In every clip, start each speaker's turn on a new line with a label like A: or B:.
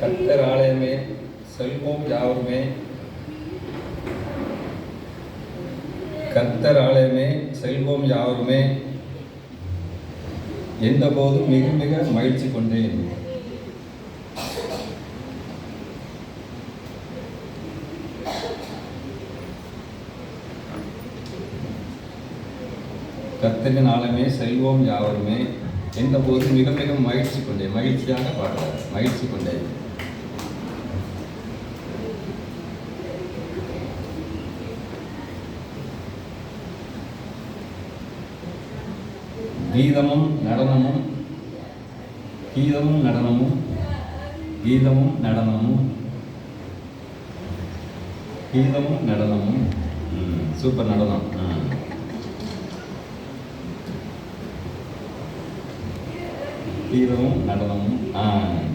A: கர்த்தர் ஆலயமே செல்வோம் யாவருமே, கர்த்தர் ஆலயமே செல்வோம் யாவருமே, எந்த போதும் மிக மிக மகிழ்ச்சி கொண்டேன். கர்த்தரின் ஆலயமே செல்வோம் யாவருமே, எந்த போதும் மிக மிக மகிழ்ச்சி கொண்டேன். மகிழ்ச்சியாக பாடுறார், மகிழ்ச்சி கொண்டேன். கீதமும் நடனமும், கீதமும் நடனமும், கீதமும் நடனமும், கீதமும் நடனமும். சூப்பர் நடனம். கீதமும் நடனமும்.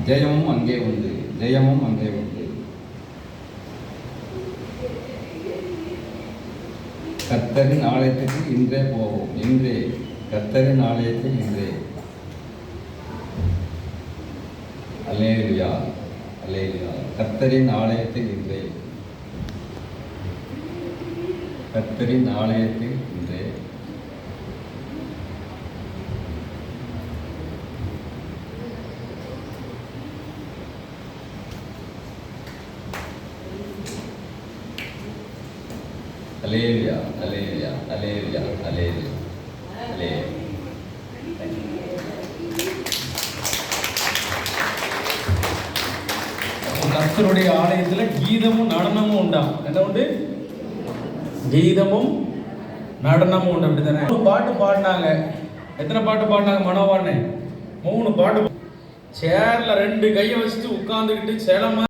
A: ஜெயமும் அங்கே உண்டு, ஜெயமும் அங்கே உண்டு. கர்த்தரின் ஆலயத்துக்கு இன்றே போவோம், இன்றே கர்த்தரின் ஆலயத்தில் இன்றே. அல்லேலூயா, அல்லேலூயா. கர்த்தரின் ஆலயத்தில் இன்றே, கர்த்தரின் ஆலயத்தில் இன்றே. அல்லேலூயா, அல்லேலூயா, அல்லேலூயா, அல்லேலூயா, அல்லேலூயா.
B: கர்த்தருடைய ஆலயத்துல கீதமும் நடனமும் உண்டா? என்ன உண்டு? கீதமும் நடனமும் உண்டு. அப்படித்தானே? 3 பாட்டு பாடினாங்க. எத்தனை பாட்டு பாடினாங்க? மனோவானே 3 பாட்டு. சேர்ல 2 கையை வச்சுட்டு உட்கார்ந்துக்கிட்டு சேலமா